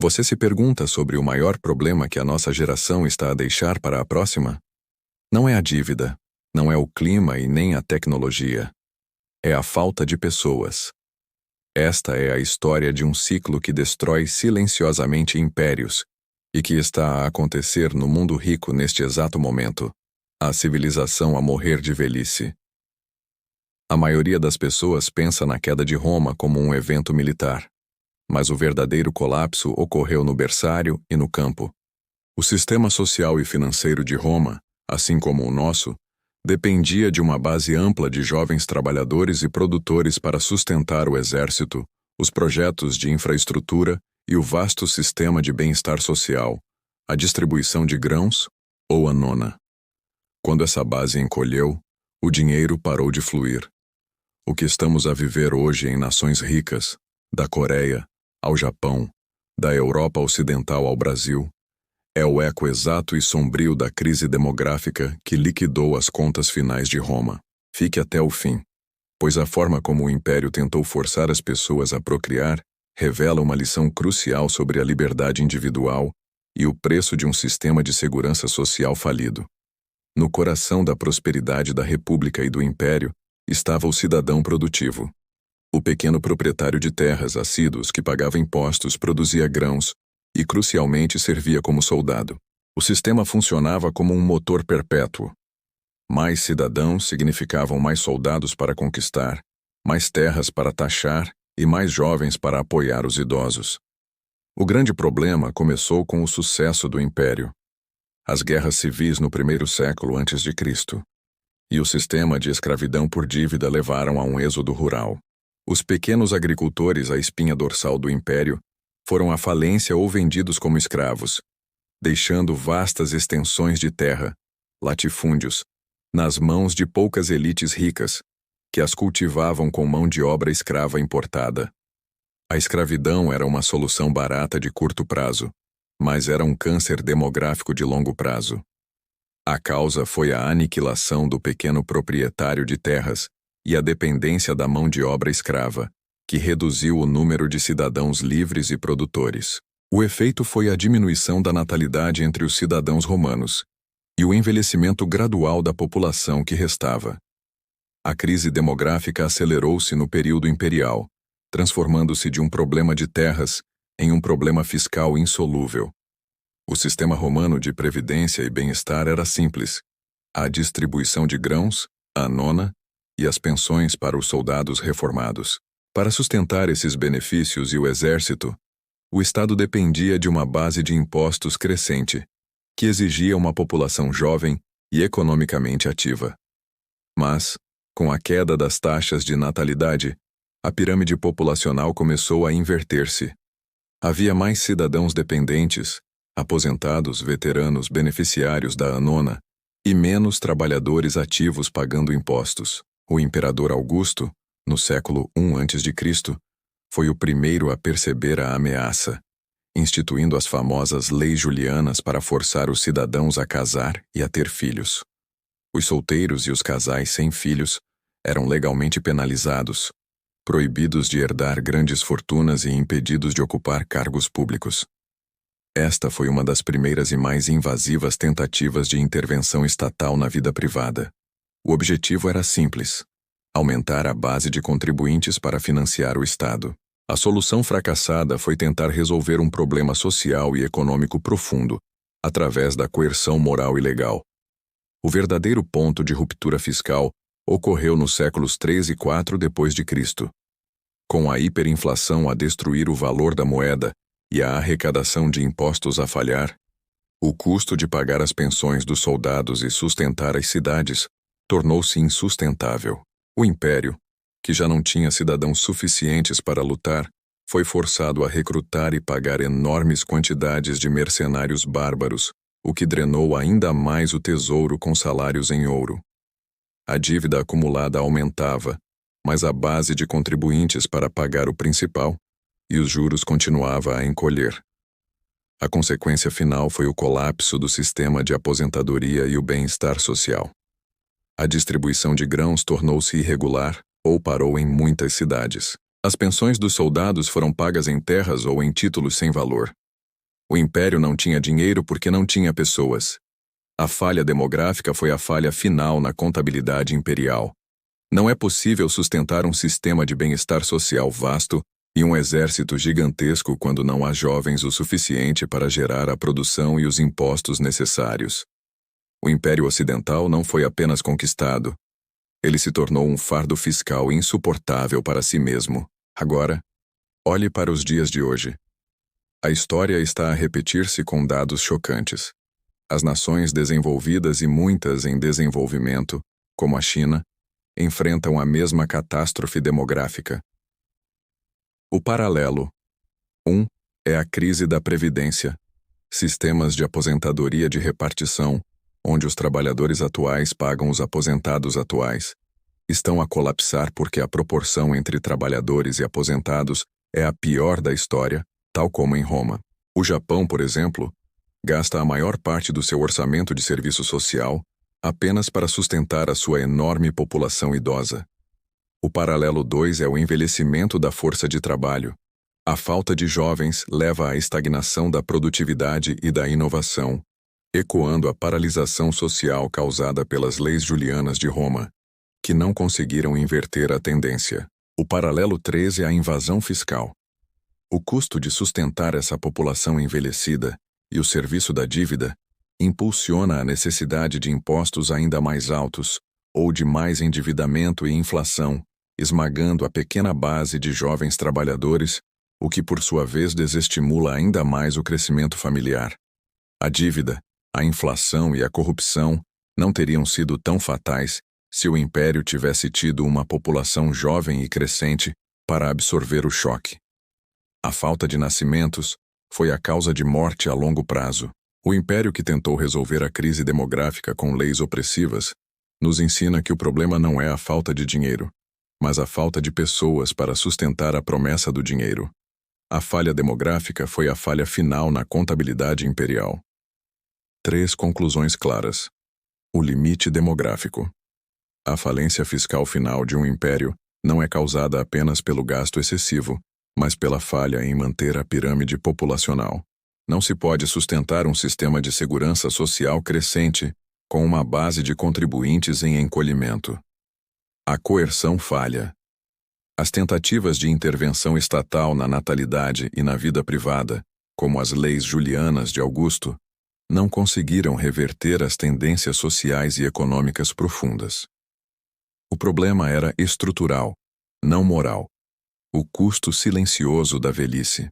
Você se pergunta sobre o maior problema que a nossa geração está a deixar para a próxima? Não é a dívida, não é o clima e nem a tecnologia. É a falta de pessoas. Esta é a história de um ciclo que destrói silenciosamente impérios e que está a acontecer no mundo rico neste exato momento. A civilização a morrer de velhice. A maioria das pessoas pensa na queda de Roma como um evento militar. Mas o verdadeiro colapso ocorreu no berçário e no campo. O sistema social e financeiro de Roma, assim como o nosso, dependia de uma base ampla de jovens trabalhadores e produtores para sustentar o exército, os projetos de infraestrutura e o vasto sistema de bem-estar social, a distribuição de grãos ou a nona. Quando essa base encolheu, o dinheiro parou de fluir. O que estamos a viver hoje em nações ricas, da Coreia ao Japão, da Europa Ocidental ao Brasil, é o eco exato e sombrio da crise demográfica que liquidou as contas finais de Roma. Fique até o fim, pois a forma como o Império tentou forçar as pessoas a procriar revela uma lição crucial sobre a liberdade individual e o preço de um sistema de segurança social falido. No coração da prosperidade da República e do Império estava o cidadão produtivo. O pequeno proprietário de terras assíduos que pagava impostos produzia grãos e, crucialmente, servia como soldado. O sistema funcionava como um motor perpétuo. Mais cidadãos significavam mais soldados para conquistar, mais terras para taxar e mais jovens para apoiar os idosos. O grande problema começou com o sucesso do Império. As guerras civis no primeiro século a.C. e o sistema de escravidão por dívida levaram a um êxodo rural. Os pequenos agricultores, a espinha dorsal do Império, foram à falência ou vendidos como escravos, deixando vastas extensões de terra, latifúndios, nas mãos de poucas elites ricas, que as cultivavam com mão de obra escrava importada. A escravidão era uma solução barata de curto prazo, mas era um câncer demográfico de longo prazo. A causa foi a aniquilação do pequeno proprietário de terras e a dependência da mão de obra escrava, que reduziu o número de cidadãos livres e produtores. O efeito foi a diminuição da natalidade entre os cidadãos romanos e o envelhecimento gradual da população que restava. A crise demográfica acelerou-se no período imperial, transformando-se de um problema de terras em um problema fiscal insolúvel. O sistema romano de previdência e bem-estar era simples: a distribuição de grãos, a nona, e as pensões para os soldados reformados. Para sustentar esses benefícios e o exército, o Estado dependia de uma base de impostos crescente, que exigia uma população jovem e economicamente ativa. Mas, com a queda das taxas de natalidade, a pirâmide populacional começou a inverter-se. Havia mais cidadãos dependentes, aposentados, veteranos, beneficiários da anona, e menos trabalhadores ativos pagando impostos. O imperador Augusto, no século I a.C., foi o primeiro a perceber a ameaça, instituindo as famosas leis julianas para forçar os cidadãos a casar e a ter filhos. Os solteiros e os casais sem filhos eram legalmente penalizados, proibidos de herdar grandes fortunas e impedidos de ocupar cargos públicos. Esta foi uma das primeiras e mais invasivas tentativas de intervenção estatal na vida privada. O objetivo era simples: aumentar a base de contribuintes para financiar o Estado. A solução fracassada foi tentar resolver um problema social e econômico profundo, através da coerção moral e legal. O verdadeiro ponto de ruptura fiscal ocorreu nos séculos 3 e 4 d.C. Com a hiperinflação a destruir o valor da moeda e a arrecadação de impostos a falhar, o custo de pagar as pensões dos soldados e sustentar as cidades tornou-se insustentável. O Império, que já não tinha cidadãos suficientes para lutar, foi forçado a recrutar e pagar enormes quantidades de mercenários bárbaros, o que drenou ainda mais o tesouro com salários em ouro. A dívida acumulada aumentava, mas a base de contribuintes para pagar o principal, e os juros continuava a encolher. A consequência final foi o colapso do sistema de aposentadoria e o bem-estar social. A distribuição de grãos tornou-se irregular ou parou em muitas cidades. As pensões dos soldados foram pagas em terras ou em títulos sem valor. O império não tinha dinheiro porque não tinha pessoas. A falha demográfica foi a falha final na contabilidade imperial. Não é possível sustentar um sistema de bem-estar social vasto e um exército gigantesco quando não há jovens o suficiente para gerar a produção e os impostos necessários. O Império Ocidental não foi apenas conquistado. Ele se tornou um fardo fiscal insuportável para si mesmo. Agora, olhe para os dias de hoje. A história está a repetir-se com dados chocantes. As nações desenvolvidas e muitas em desenvolvimento, como a China, enfrentam a mesma catástrofe demográfica. O paralelo 1 é a crise da Previdência. Sistemas de aposentadoria de repartição, onde os trabalhadores atuais pagam os aposentados atuais, estão a colapsar porque a proporção entre trabalhadores e aposentados é a pior da história, tal como em Roma. O Japão, por exemplo, gasta a maior parte do seu orçamento de serviço social apenas para sustentar a sua enorme população idosa. O paralelo 2 é o envelhecimento da força de trabalho. A falta de jovens leva à estagnação da produtividade e da inovação, ecoando a paralisação social causada pelas leis julianas de Roma, que não conseguiram inverter a tendência. O paralelo 3 é a invasão fiscal. O custo de sustentar essa população envelhecida e o serviço da dívida impulsiona a necessidade de impostos ainda mais altos ou de mais endividamento e inflação, esmagando a pequena base de jovens trabalhadores, o que por sua vez desestimula ainda mais o crescimento familiar. A dívida, a inflação e a corrupção não teriam sido tão fatais se o império tivesse tido uma população jovem e crescente para absorver o choque. A falta de nascimentos foi a causa de morte a longo prazo. O império que tentou resolver a crise demográfica com leis opressivas nos ensina que o problema não é a falta de dinheiro, mas a falta de pessoas para sustentar a promessa do dinheiro. A falha demográfica foi a falha final na contabilidade imperial. 3 conclusões claras. O limite demográfico. A falência fiscal final de um império não é causada apenas pelo gasto excessivo, mas pela falha em manter a pirâmide populacional. Não se pode sustentar um sistema de segurança social crescente com uma base de contribuintes em encolhimento. A coerção falha. As tentativas de intervenção estatal na natalidade e na vida privada, como as leis julianas de Augusto, não conseguiram reverter as tendências sociais e econômicas profundas. O problema era estrutural, não moral. O custo silencioso da velhice.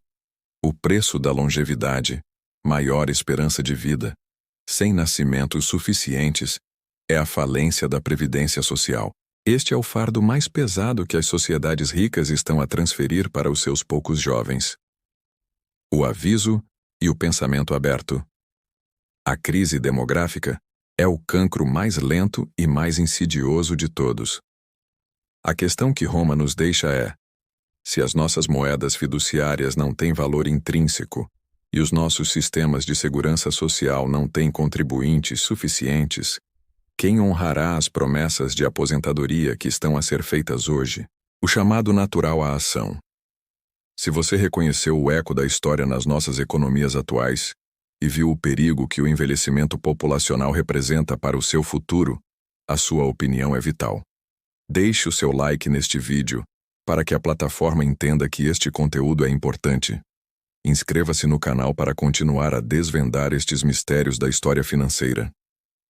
O preço da longevidade, maior esperança de vida, sem nascimentos suficientes, é a falência da previdência social. Este é o fardo mais pesado que as sociedades ricas estão a transferir para os seus poucos jovens. O aviso e o pensamento aberto. A crise demográfica é o cancro mais lento e mais insidioso de todos. A questão que Roma nos deixa é: se as nossas moedas fiduciárias não têm valor intrínseco e os nossos sistemas de segurança social não têm contribuintes suficientes, quem honrará as promessas de aposentadoria que estão a ser feitas hoje? O chamado natural à ação. Se você reconheceu o eco da história nas nossas economias atuais e viu o perigo que o envelhecimento populacional representa para o seu futuro, a sua opinião é vital. Deixe o seu like neste vídeo para que a plataforma entenda que este conteúdo é importante. Inscreva-se no canal para continuar a desvendar estes mistérios da história financeira.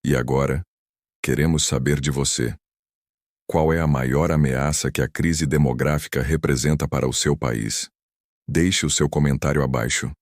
E agora, queremos saber de você. Qual é a maior ameaça que a crise demográfica representa para o seu país? Deixe o seu comentário abaixo.